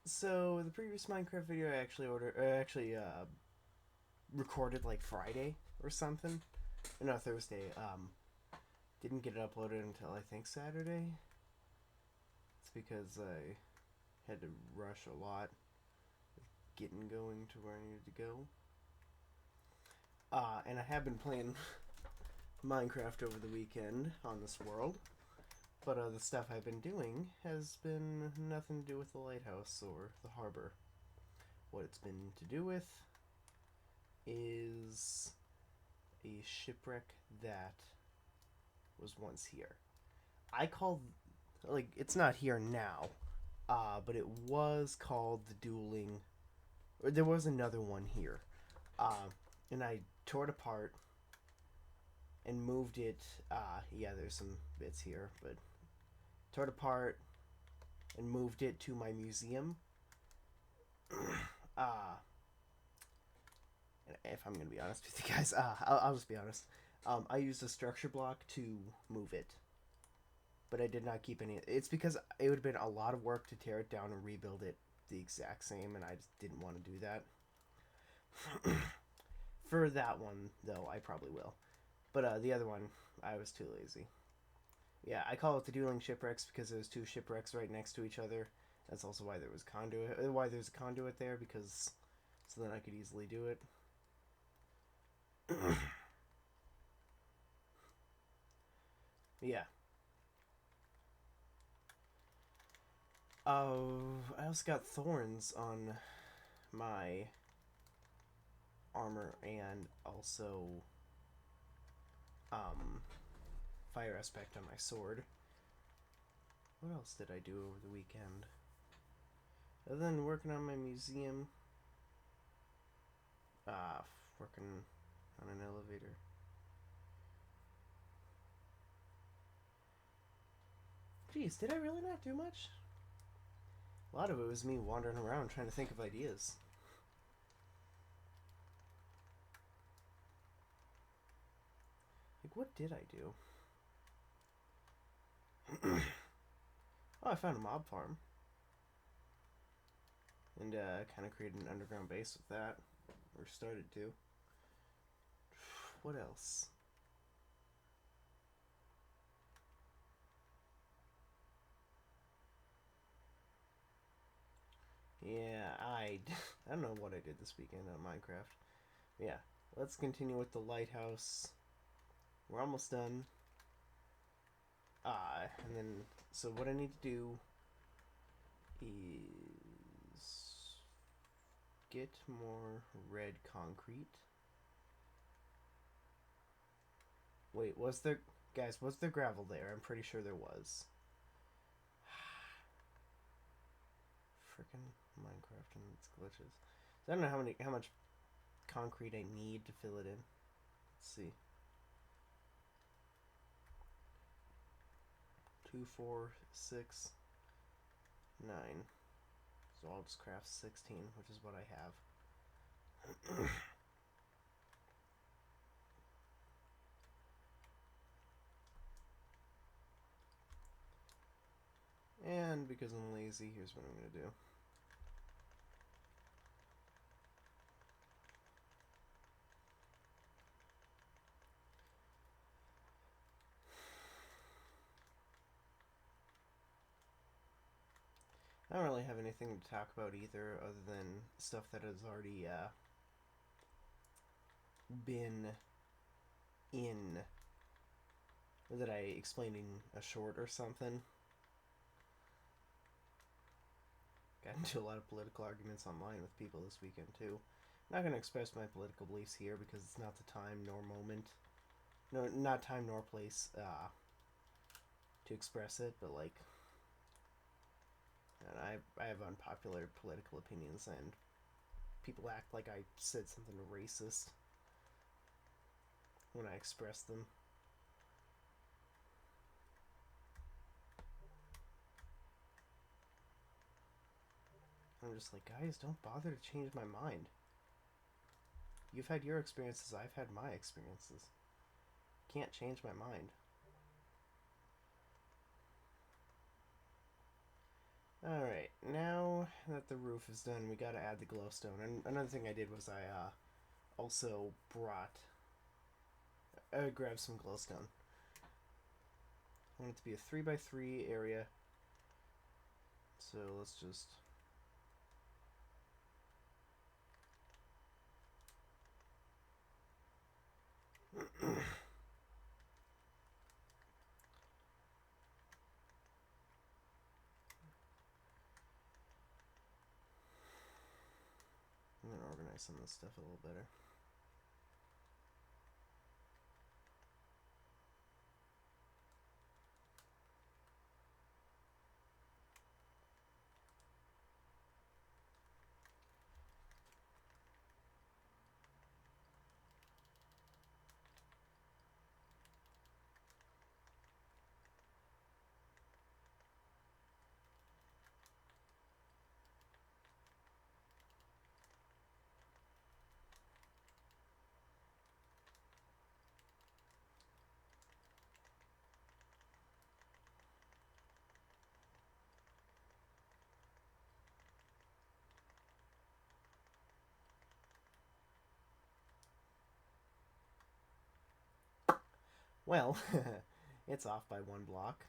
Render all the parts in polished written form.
So the previous Minecraft video I actually recorded like Friday or something. No, Thursday. Didn't get it uploaded until I think Saturday. It's because I had to rush a lot getting going to where I needed to go. And I have been playing Minecraft over the weekend on this world. But the stuff I've been doing has been nothing to do with the lighthouse or the harbor. What it's been to do with is a shipwreck that was once here. I called, like, it's not here now, but it was called the Dueling, or there was another one here. Uh, and I tore it apart and moved it. Yeah, there's some bits here, but tore it apart and moved it to my museum. uh, if I'm gonna be honest with you guys, I'll just be honest. I used a structure block to move it, but I did not keep any. It's because it would have been a lot of work to tear it down and rebuild it the exact same, and I just didn't want to do that. For that one, though, I probably will. But the other one, I was too lazy. Yeah, I call it the dueling shipwrecks because there's two shipwrecks right next to each other. That's also why there was conduit. Why there's a conduit there, because so then I could easily do it. Yeah. I also got thorns on my armor and also um fire aspect on my sword. What else did I do over the weekend? Other than working on my museum, uh working on an elevator. Jeez, did I really not do much? A lot of it was me wandering around trying to think of ideas. Like, what did I do? Oh, I found a mob farm. And kind of created an underground base with that. Or started to. What else? Yeah, I don't know what I did this weekend on Minecraft. Yeah, let's continue with the lighthouse. We're almost done. And then, so what I need to do is get more red concrete. Wait, was there gravel there? I'm pretty sure there was. Freaking Minecraft and its glitches. So I don't know how much concrete I need to fill it in. Let's see. 2, 4, 6, 9. So I'll just craft 16, which is what I have. And because I'm lazy, here's what I'm going to do. I don't really have anything to talk about either, other than stuff that has already been in, that I explained in a short or something. Got into a lot of political arguments online with people this weekend too. I'm not going to express my political beliefs here because it's not the time nor moment. No, not time nor place to express it, but like, and I have unpopular political opinions, and people act like I said something racist when I express them. I'm just like, guys, don't bother to change my mind. You've had your experiences, I've had my experiences. Can't change my mind. Alright, now now that the roof is done, we gotta add the glowstone. And another thing I did was I also grabbed some glowstone. I want it to be a 3x3 area. So let's just... I'm gonna organize some of this stuff a little better. Well, it's off by 1 block.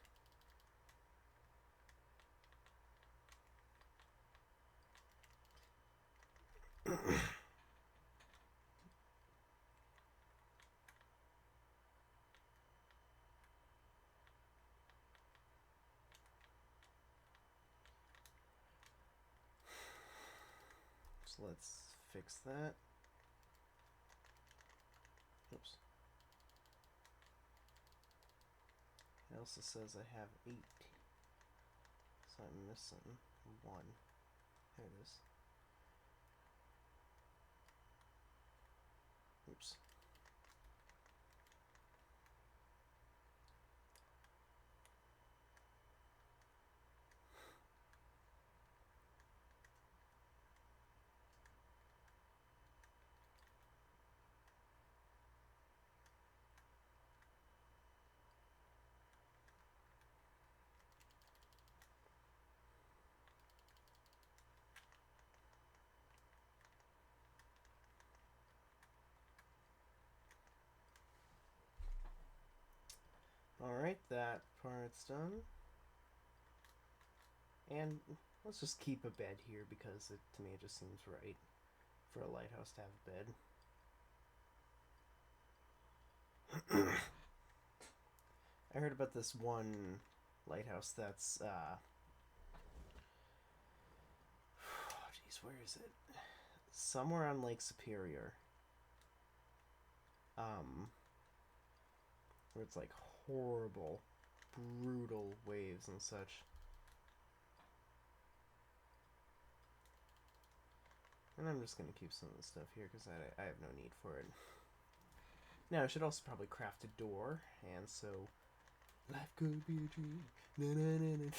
So let's fix that. Oops. It also says I have 8. So I'm missing 1. There it is. Oops. Alright, that part's done. And let's just keep a bed here because to me it just seems right for a lighthouse to have a bed. I heard about this one lighthouse that's jeez, where is it? Somewhere on Lake Superior. Where it's like horrible, brutal waves and such. And I'm just going to keep some of this stuff here because I have no need for it. Now, I should also probably craft a door, and so... Life could be a dream. Na, na, na, na.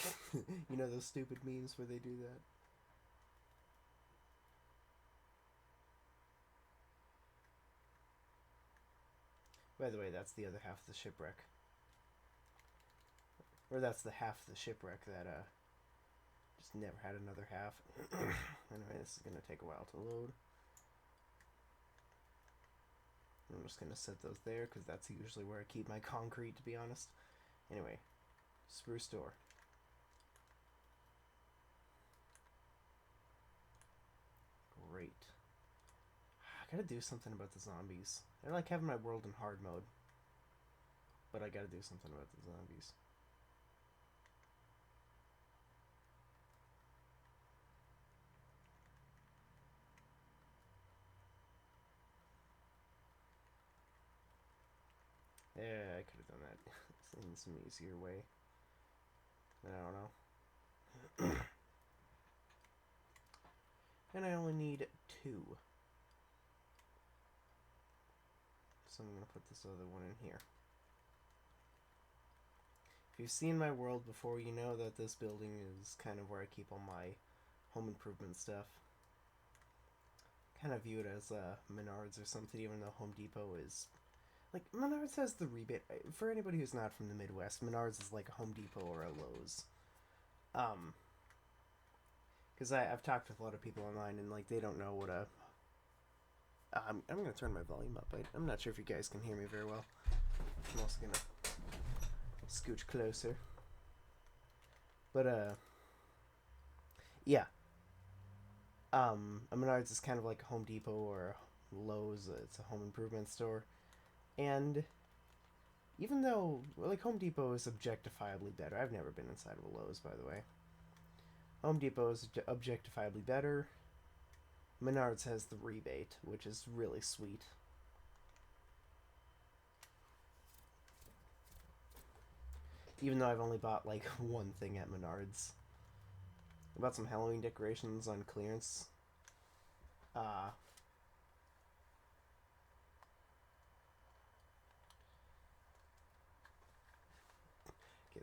You know those stupid memes where they do that? By the way, that's the other half of the shipwreck. Or that's the half of the shipwreck that, just never had another half. Anyway, this is going to take a while to load. I'm just going to set those there, because that's usually where I keep my concrete, to be honest. Anyway, spruce door. Great. I gotta do something about the zombies. They're like having my world in hard mode. But I gotta do something about the zombies. Yeah, I could have done that in some easier way. I don't know. And I only need 2. So I'm going to put this other one in here. If you've seen my world before, you know that this building is kind of where I keep all my home improvement stuff. Kind of view it as Menards or something, even though Home Depot is... Like, Menards has the rebate. For anybody who's not from the Midwest, Menards is like a Home Depot or a Lowe's. Because I've talked with a lot of people online, and like they don't know what a. I'm gonna turn my volume up. I'm not sure if you guys can hear me very well. I'm also gonna scooch closer. But yeah. A Menards is kind of like a Home Depot or Lowe's. It's a home improvement store, and even though like Home Depot is objectifiably better, I've never been inside of a Lowe's, by the way. Home Depot is objectifiably better. Menards has the rebate, which is really sweet. Even though I've only bought like one thing at Menards. I bought some Halloween decorations on clearance. Okay,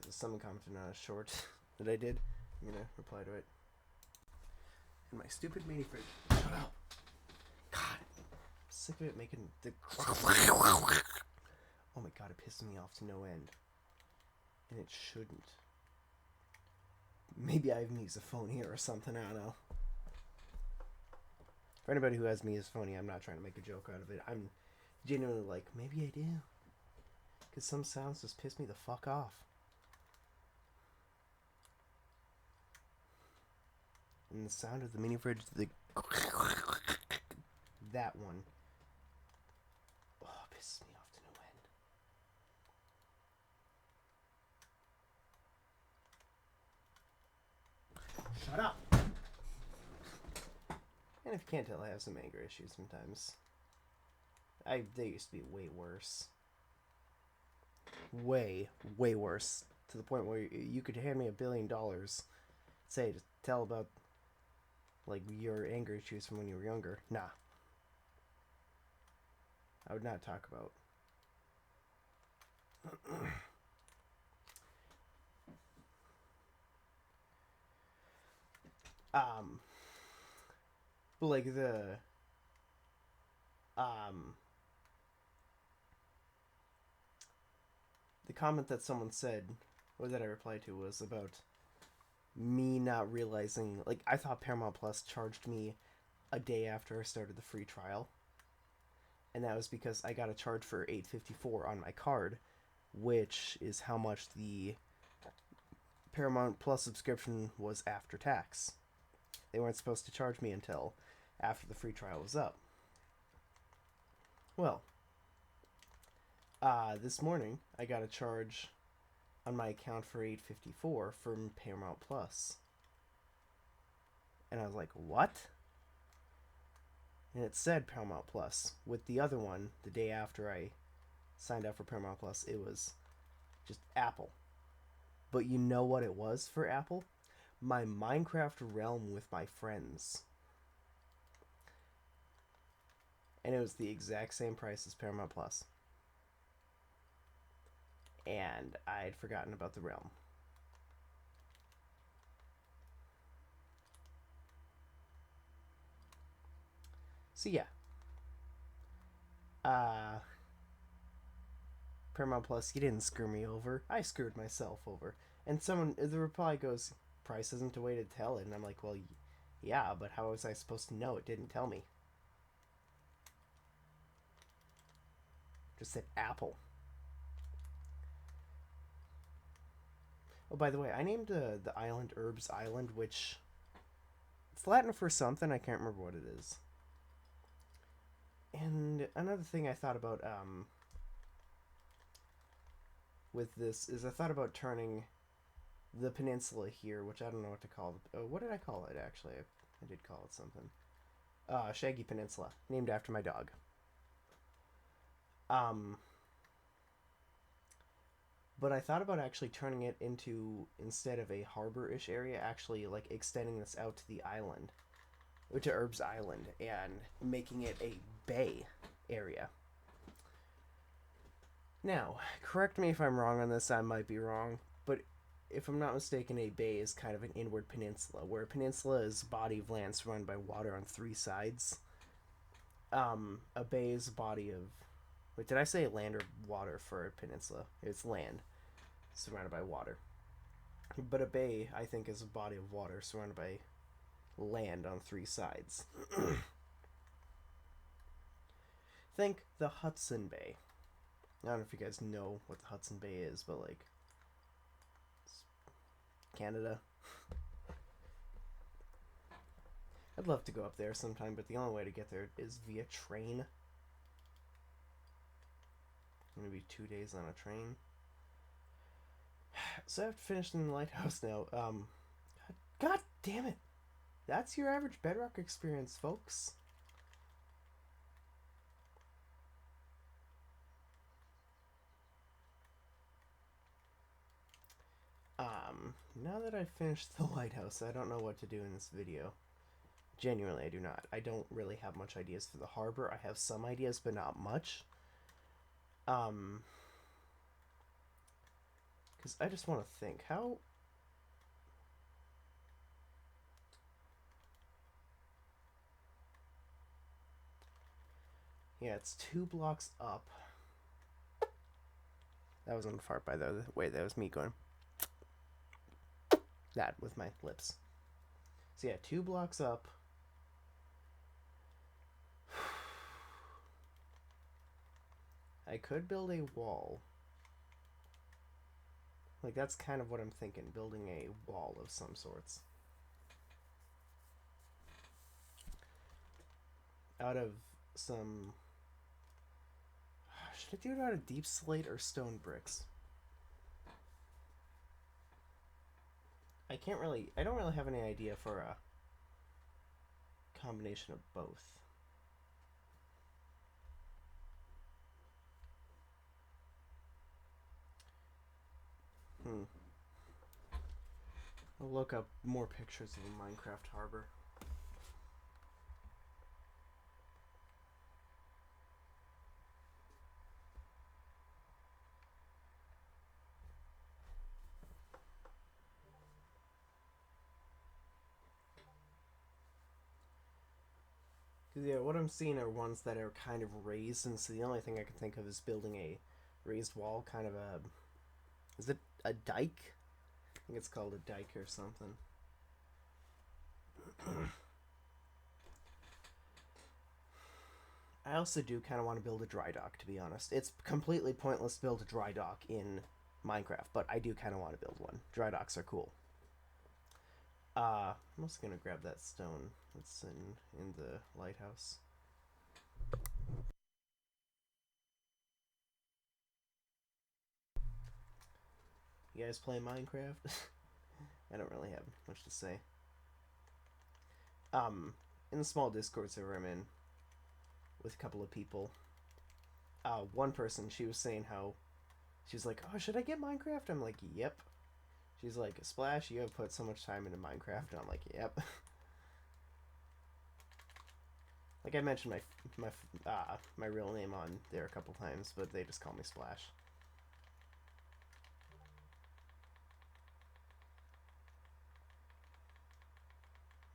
so someone commented on a short that I did. I'm gonna reply to it. And my stupid mini fridge. Shut up. God, I'm sick of it making the. Oh my god, it pisses me off to no end. And it shouldn't. Maybe I have misophonia or something, I don't know. For anybody who has misophonia, I'm not trying to make a joke out of it. I'm genuinely like, maybe I do. Because some sounds just piss me the fuck off. And the sound of the mini fridge, that one. Oh, pisses me off to no end. Shut up! And if you can't tell, I have some anger issues sometimes. They used to be way worse. Way worse. To the point where you could hand me $1 billion, say, to tell about, like, your anger issues from when you were younger. Nah. I would not talk about. But like the comment that someone said, or that I replied to, was about me not realizing, like, I thought Paramount Plus charged me a day after I started the free trial, and that was because I got a charge for $8.54 on my card, which is how much the Paramount Plus subscription was after tax. They weren't supposed to charge me until after the free trial was up. Well, this morning I got a charge on my account for $8.54 from Paramount Plus. And I was like, what? And it said Paramount Plus. With the other one, the day after I signed up for Paramount Plus, it was just Apple. But you know what it was for Apple? My Minecraft realm with my friends. And it was the exact same price as Paramount Plus. And I'd forgotten about the realm. So yeah. Paramount Plus, you didn't screw me over. I screwed myself over. And the reply goes, price isn't a way to tell it. And I'm like, well, yeah, but how was I supposed to know? It didn't tell me. Just said Apple. Oh, by the way, I named the island Herbs Island, which it's Latin for something. I can't remember what it is. And another thing I thought about with this is I thought about turning the peninsula here, which I don't know what to call it. What did I call it, actually? I did call it something. Shaggy Peninsula, named after my dog. But I thought about actually turning it into, instead of a harbor-ish area, actually like extending this out to the island, to Herbs Island, and making it a bay area. Now, correct me if I'm wrong on this, I might be wrong, but if I'm not mistaken, a bay is kind of an inward peninsula, where a peninsula is a body of land surrounded by water on 3 sides. A bay is a body of... Wait, did I say land or water for a peninsula? It's land surrounded by water. But a bay, I think, is a body of water surrounded by land on 3 sides. Think the Hudson Bay. I don't know if you guys know what the Hudson Bay is, but like, it's Canada. I'd love to go up there sometime, but the only way to get there is via train. I'm gonna be 2 days on a train. So I have to finish in the lighthouse now. God damn it! That's your average Bedrock experience, folks. Now that I've finished the lighthouse, I don't know what to do in this video. Genuinely, I do not. I don't really have much ideas for the harbor. I have some ideas, but not much. Because I just want to think, how... Yeah, it's 2 blocks up. That wasn't a fart, by the way. That was me going... that with my lips. So yeah, 2 blocks up. I could build a wall. Like, that's kind of what I'm thinking, building a wall of some sorts. Out of some... Should I do it out of deep slate or stone bricks? I don't really have any idea for a combination of both. I'll look up more pictures of the Minecraft harbor. Yeah, what I'm seeing are ones that are kind of raised, and so the only thing I can think of is building a raised wall, kind of a... Is it a dike? I think it's called a dike or something. I also do kind of want to build a dry dock, to be honest. It's completely pointless to build a dry dock in Minecraft, but I do kind of want to build one. Dry docks are cool. I'm also going to grab that stone that's in the lighthouse. You guys play Minecraft? I don't really have much to say. In the small Discord server I'm in with a couple of people, one person, she was saying how she was like, oh, should I get Minecraft? I'm like, yep. She's like, Splash, you have put so much time into Minecraft. And I'm like, yep. Like, I mentioned my real name on there a couple times, but they just call me Splash.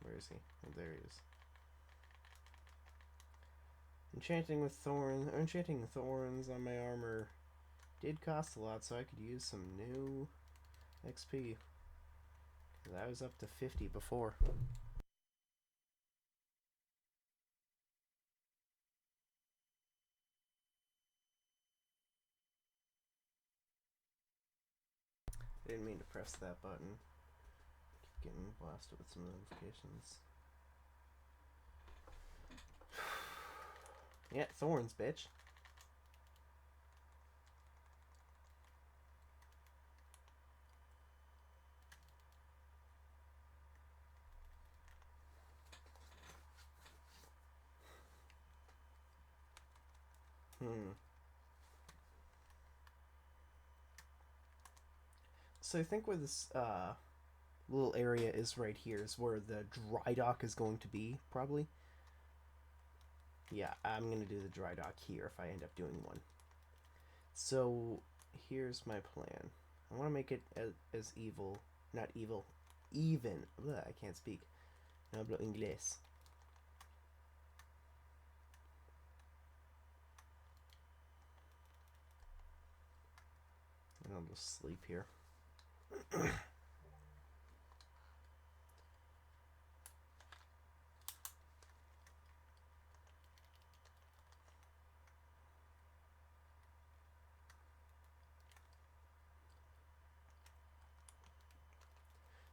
Where is he? Oh, there he is. Enchanting thorns on my armor did cost a lot, so I could use some new XP. Because I was up to 50 before. I didn't mean to press that button. Keep getting blasted with some notifications. Yeah, thorns, bitch. So I think where this little area is right here is where the dry dock is going to be, probably. Yeah, I'm going to do the dry dock here if I end up doing one. So here's my plan. I want to make it as evil, not evil, even. Ugh, I can't speak. No hablo inglés. And I'll just sleep here.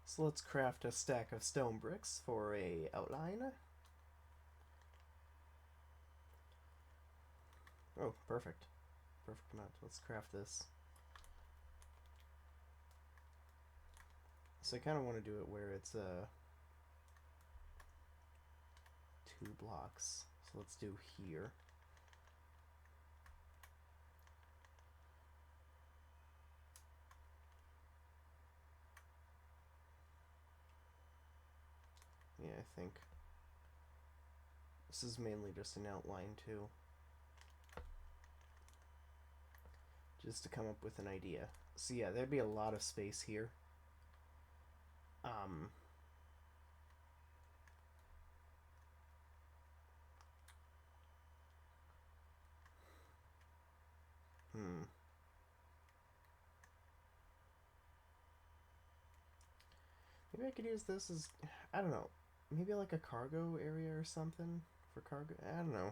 So let's craft a stack of stone bricks for a outline. Oh, perfect. Perfect amount. Let's craft this. So I kind of want to do it where it's 2 blocks. So let's do here. Yeah, I think this is mainly just an outline too. Just to come up with an idea. So yeah, there'd be a lot of space here. Maybe I could use this as, I don't know, maybe like a cargo area or something for cargo. I don't know.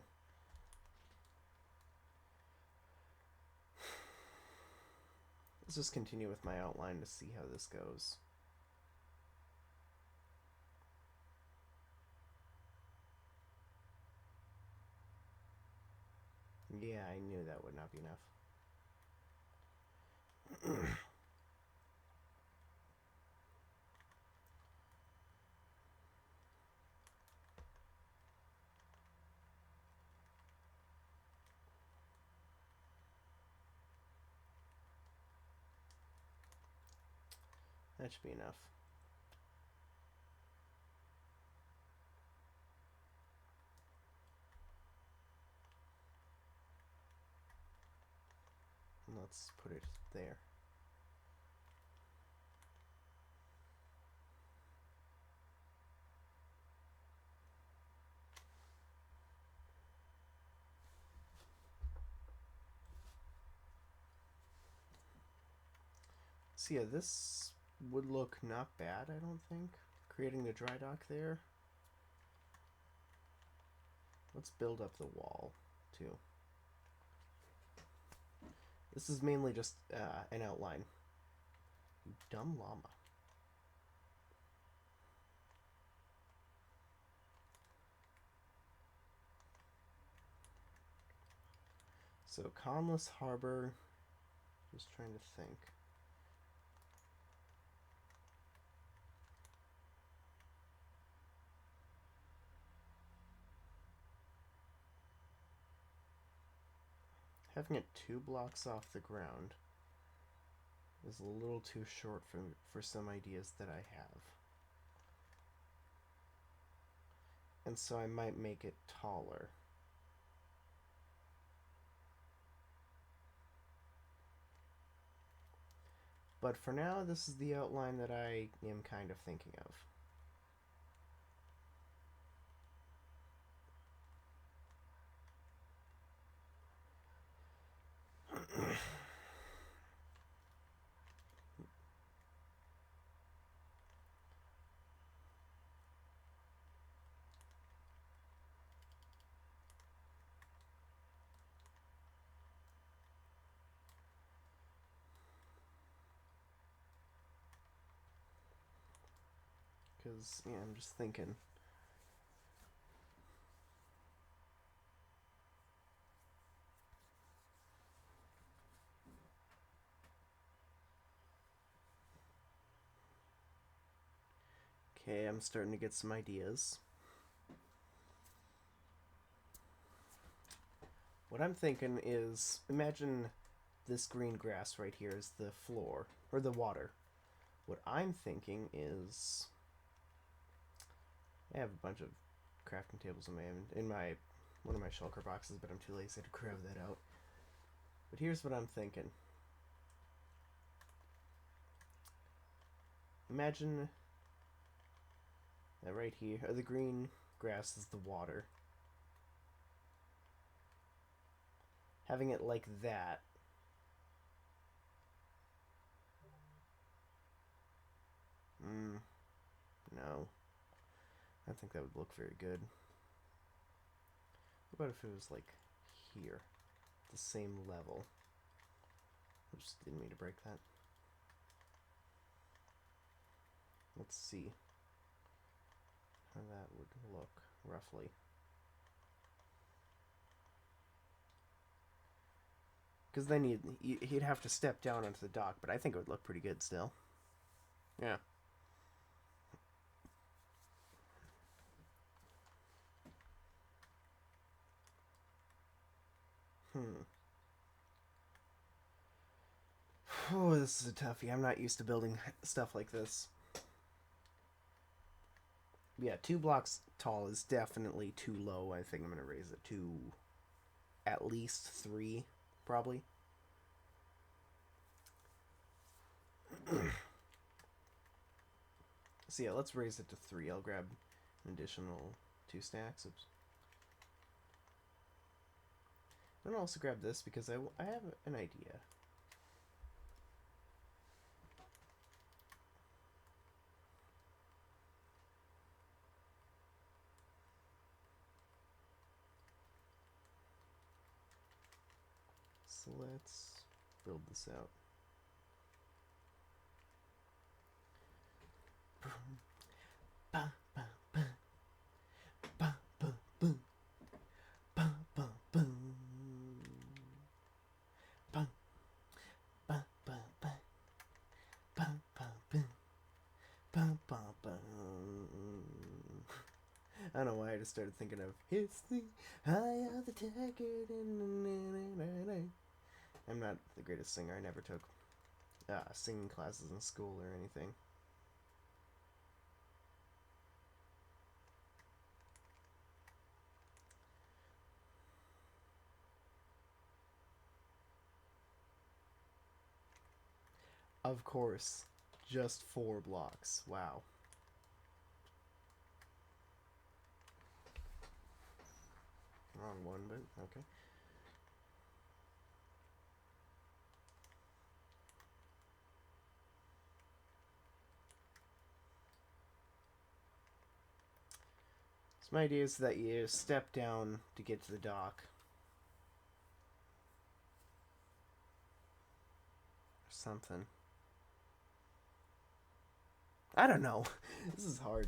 Let's just continue with my outline to see how this goes. Yeah, I knew that would not be enough. That should be enough. Let's put it there. So yeah, this would look not bad, I don't think. Creating the dry dock there. Let's build up the wall, too. This is mainly just an outline. You dumb llama. So, Conless Harbor. Just trying to think. Having it 2 blocks off the ground is a little too short for some ideas that I have. And so I might make it taller. But for now, this is the outline that I am kind of thinking of. Because, yeah, I'm just thinking. Okay, I'm starting to get some ideas. What I'm thinking is, imagine this green grass right here is the floor, or the water. What I'm thinking is, I have a bunch of crafting tables in my one of my shulker boxes, but I'm too lazy to grab that out. But here's what I'm thinking. Imagine that right here, the green grass is the water. Having it like that. No. I don't think that would look very good. What about if it was like here? The same level. I just didn't mean to break that. Let's see how that would look roughly. Because then he'd have to step down onto the dock, but I think it would look pretty good still. Yeah. Oh, this is a toughie. I'm not used to building stuff like this. Yeah, 2 blocks tall is definitely too low. I think I'm going to raise it to at least 3, probably. So yeah, let's raise it to 3. I'll grab an additional 2 stacks. Oops. I'm going to also grab this because I have an idea. So let's build this out. I don't know why I just started thinking of it's the eye of the tiger. I'm not the greatest singer. I never took singing classes in school or anything. Of course, just 4 blocks. Wow. Wrong one, but okay. So my idea is that you step down to get to the dock. Or something. I don't know. This is hard.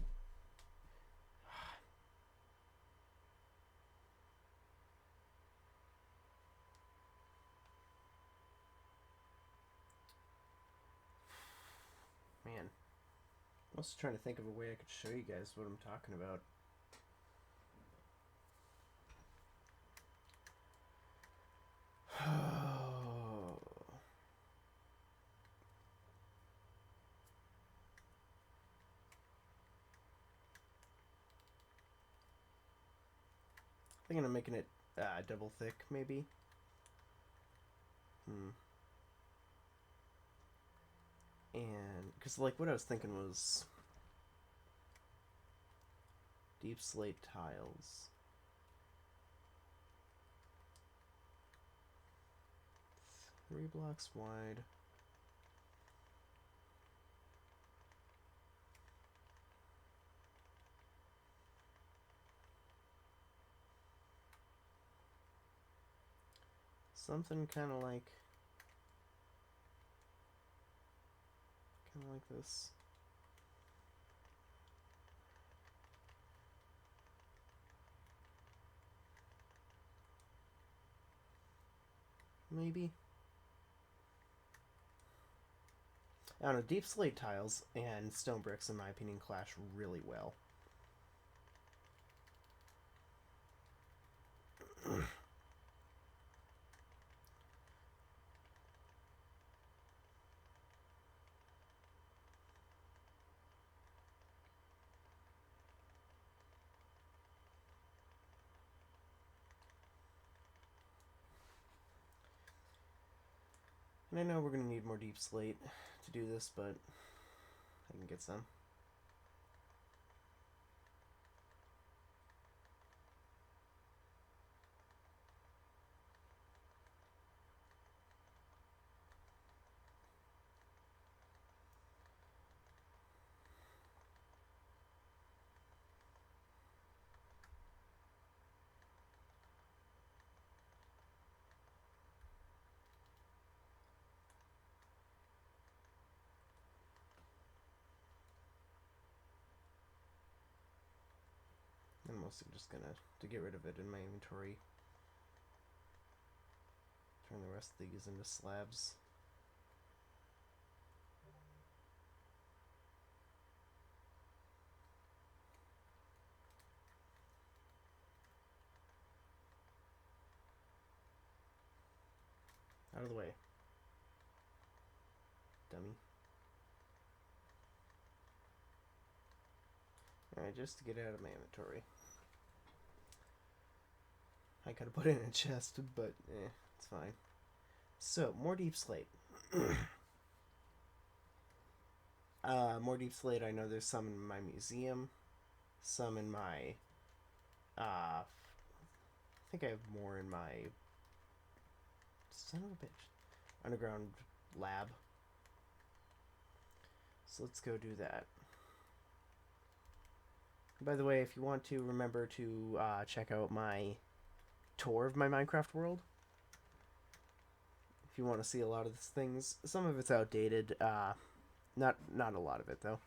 Man. I was trying to think of a way I could show you guys what I'm talking about. I think I'm making it double thick, maybe. And because like what I was thinking was deep slate tiles. 3 blocks wide. Something kind of like this. Maybe. I don't know, deep slate tiles and stone bricks, in my opinion, clash really well. And I know we're going to need more deep slate to do this, but I can get some. mostly just gonna to get rid of it in my inventory. Turn the rest of these into slabs. Out of the way. Dummy. Alright, just to get out of my inventory. I could have put it in a chest, but it's fine. So, more deep slate. More deep slate, I know there's some in my museum. Some in my... I think I have more in my... Son of a bitch. Underground lab. So let's go do that. By the way, if you want to, remember to check out my tour of my Minecraft world. If you want to see a lot of these things. Some of it's outdated. Not a lot of it, though.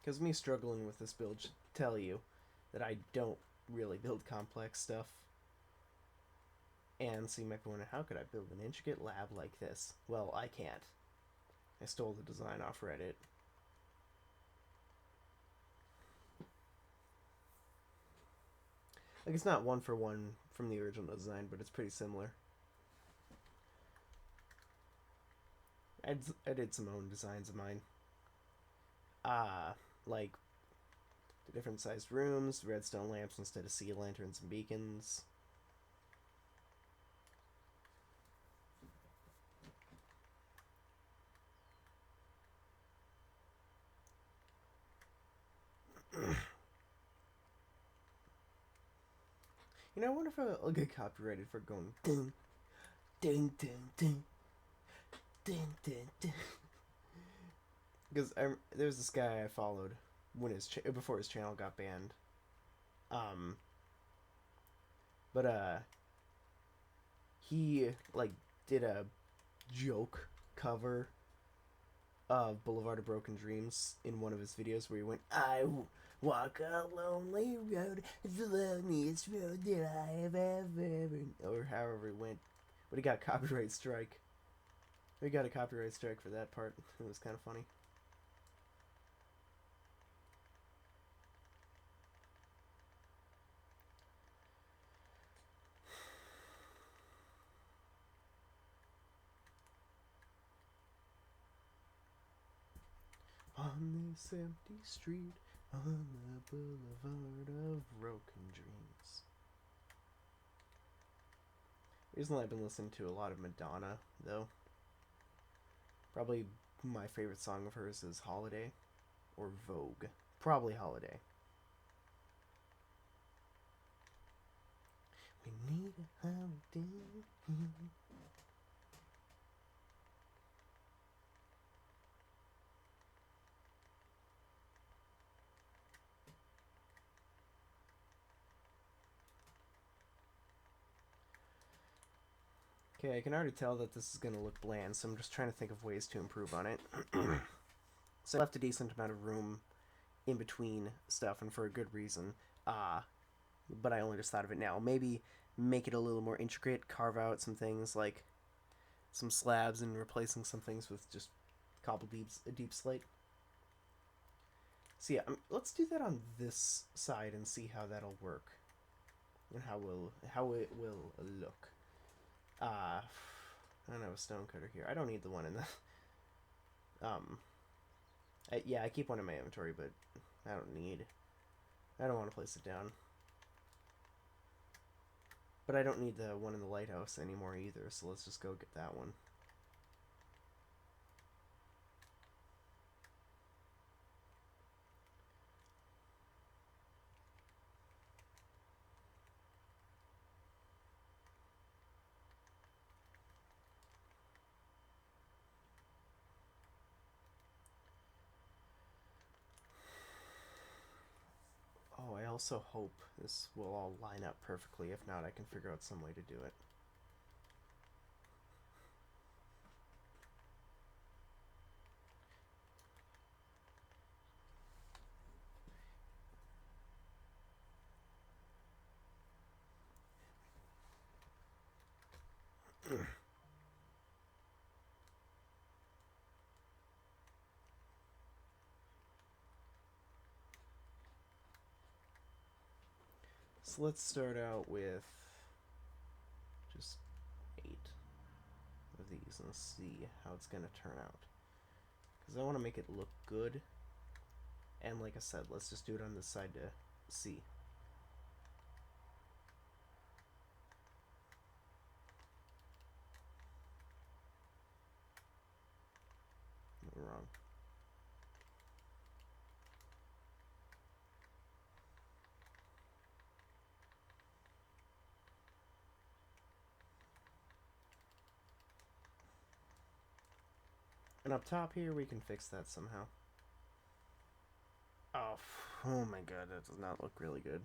Because me struggling with this build should tell you that I don't really build complex stuff. And so you might be wondering, how could I build an intricate lab like this? Well, I can't. I stole the design off Reddit. Like, it's not one for one from the original design, but it's pretty similar. I did some own designs of mine. Like the different sized rooms, redstone lamps instead of sea lanterns and beacons. You know, I wonder if I'll get copyrighted for going ding, ding, ding, ding, ding, ding, ding. Because there's this guy I followed when before his channel got banned. He like did a joke cover of Boulevard of Broken Dreams in one of his videos where he went, I walk a lonely road, it's the loneliest road that I have ever, or however it went. But he got copyright strike. We got a copyright strike for that part. It was kind of funny. On this empty street, on the boulevard of broken dreams. Recently I've been listening to a lot of Madonna, though. Probably my favorite song of hers is Holiday, or Vogue. Probably Holiday. We need a holiday. Okay, I can already tell that this is going to look bland, so I'm just trying to think of ways to improve on it. So I left a decent amount of room in between stuff, and for a good reason. But I only just thought of it now. Maybe make it a little more intricate, carve out some things like some slabs and replacing some things with just deep slate. So yeah, let's do that on this side and see how that'll work. And how it will look. I don't have a stone cutter here. I don't need the one in the... yeah, I keep one in my inventory, but I don't want to place it down. But I don't need the one in the lighthouse anymore either, so let's just go get that one. Oh, I also hope this will all line up perfectly. If not, I can figure out some way to do it. So let's start out with just 8 of these and see how it's going to turn out. Because I want to make it look good. And like I said, let's just do it on this side to see. Wrong. And up top here, we can fix that somehow. Oh, oh my god, that does not look really good.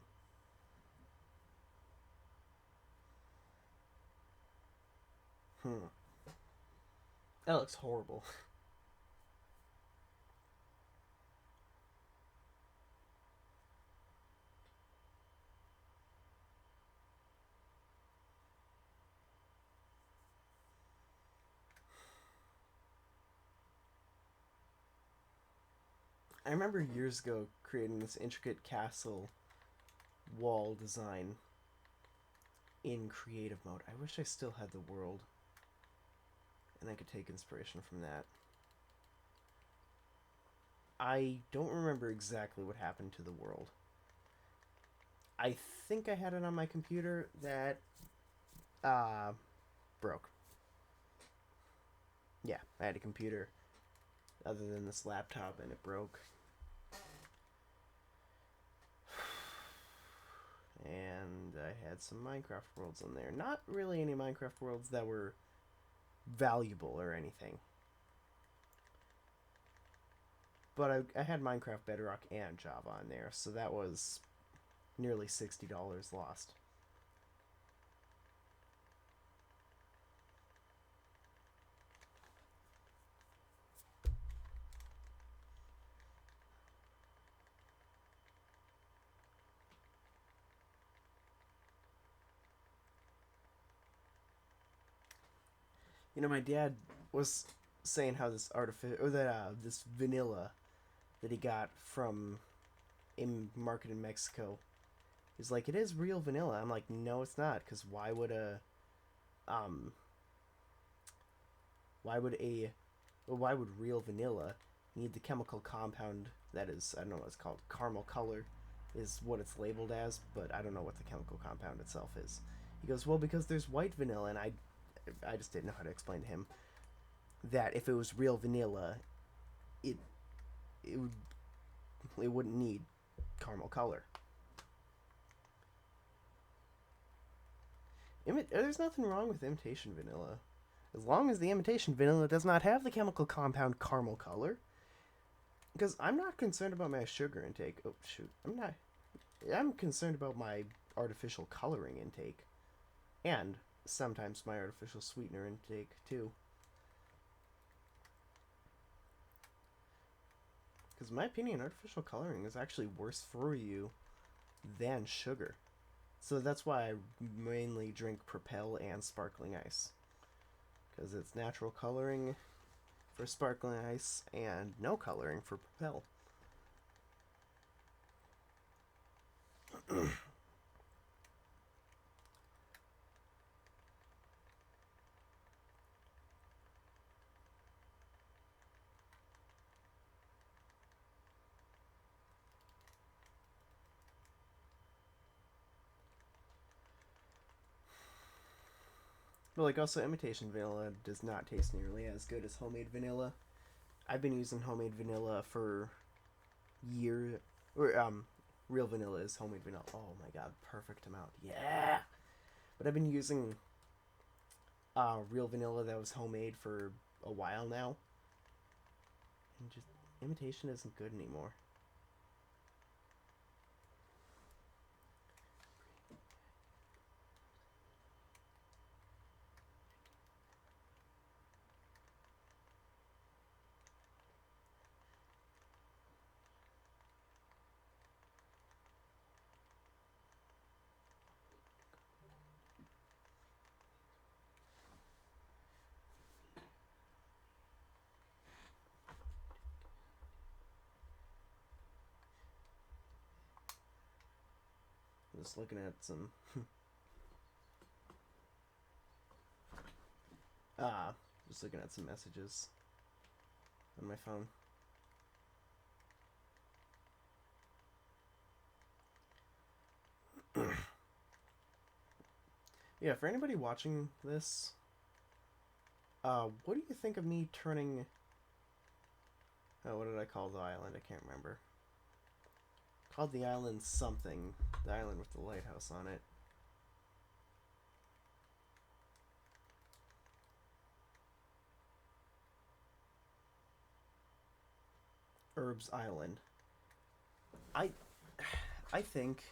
That looks horrible. I remember years ago creating this intricate castle wall design in creative mode. I wish I still had the world and I could take inspiration from that. I don't remember exactly what happened to the world. I think I had it on my computer that broke. Yeah, I had a computer other than this laptop and it broke. And I had some Minecraft worlds on there. Not really any Minecraft worlds that were valuable or anything. But I had Minecraft Bedrock and Java on there, so that was nearly $60 lost. You know, my dad was saying how this this vanilla that he got from in market in Mexico is like, it is real vanilla. I'm like, no, it's not, because um why would real vanilla need the chemical compound that is, I don't know what it's called, caramel color is what it's labeled as, but I don't know what the chemical compound itself is. He goes, well, because there's white vanilla, and I just didn't know how to explain to him that if it was real vanilla, it it would it wouldn't need caramel color. There's nothing wrong with imitation vanilla, as long as the imitation vanilla does not have the chemical compound caramel color. Because I'm not concerned about my sugar intake. Oh shoot, I'm concerned about my artificial coloring intake, and sometimes my artificial sweetener intake too. Because in my opinion, artificial coloring is actually worse for you than sugar. So that's why I mainly drink Propel and sparkling ice. Because it's natural coloring for sparkling ice and no coloring for Propel. But like, also, imitation vanilla does not taste nearly as good as homemade vanilla. I've been using homemade vanilla for years. Or real vanilla is homemade vanilla. Oh my god, perfect amount. Yeah. But I've been using real vanilla that was homemade for a while now, and just imitation isn't good anymore. just looking at some just looking at some messages on my phone. Yeah, for anybody watching this, what do you think of me turning... Oh, what did I call the island? I can't remember. Called the island something. The island with the lighthouse on it. Herbs Island. I think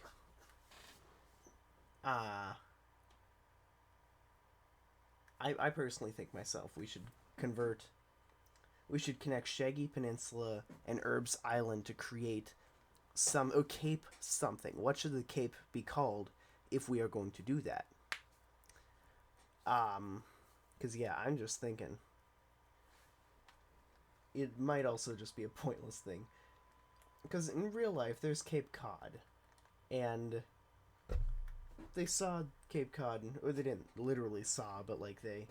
I personally think myself we should connect Shaggy Peninsula and Herbs Island to create a cape something. What should the cape be called if we are going to do that? Because yeah, I'm just thinking it might also just be a pointless thing. Because in real life, there's Cape Cod, and they saw Cape Cod, or they didn't literally saw, but like they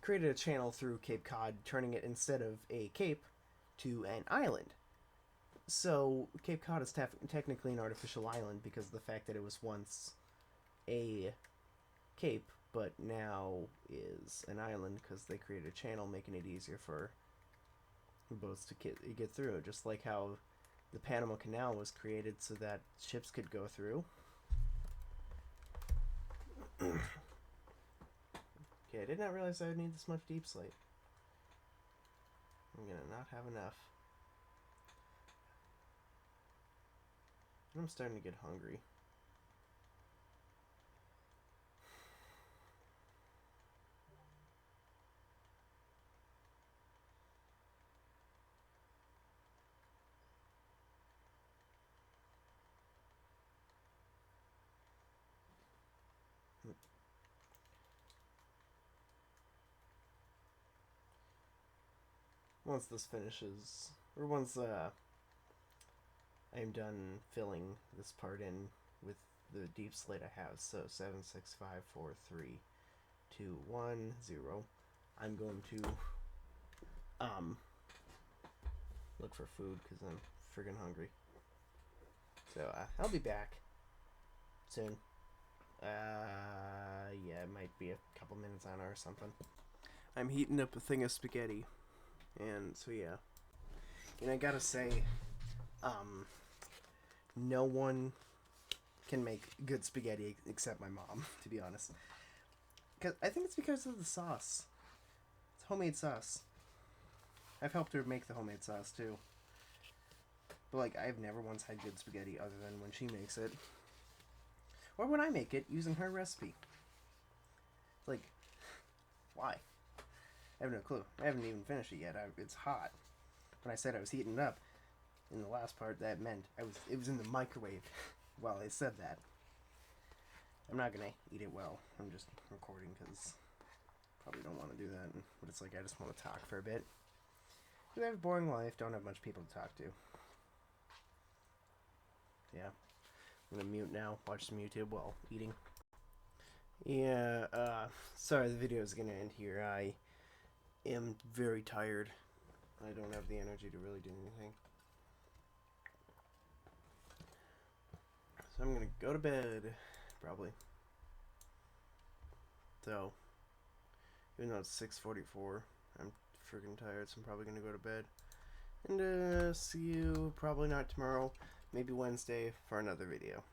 created a channel through Cape Cod, turning it instead of a cape to an island. So Cape Cod is technically an artificial island because of the fact that it was once a cape, but now is an island because they created a channel making it easier for boats to get through. Just like how the Panama Canal was created so that ships could go through. Okay, I did not realize I would need this much deep slate. I'm gonna not have enough. I'm starting to get hungry. Once this finishes, or once I'm done filling this part in with the deep slate I have, so 7, 6, 5, 4, 3, 2, 1, 0, I'm going to look for food because I'm friggin' hungry. So I'll be back soon. Yeah, it might be a couple minutes on or something. I'm heating up a thing of spaghetti, and so yeah. And I gotta say, no one can make good spaghetti except my mom, to be honest. Cause I think it's because of the sauce. It's homemade sauce. I've helped her make the homemade sauce too. But like, I've never once had good spaghetti other than when she makes it. Or when I make it using her recipe. Like, why? I have no clue. I haven't even finished it yet. It's hot. When I said I was heating it up in the last part, that meant it was in the microwave while I said that. I'm not gonna eat it well. I'm just recording because probably don't want to do that. But it's like I just want to talk for a bit. Because I have a boring life, don't have much people to talk to. Yeah. I'm gonna mute now, watch some YouTube while eating. Yeah, sorry the video is gonna end here. I am very tired. I don't have the energy to really do anything. So I'm gonna go to bed, probably. So, even though it's 6:44, I'm freaking tired, so I'm probably gonna go to bed. And see you probably not tomorrow, maybe Wednesday for another video.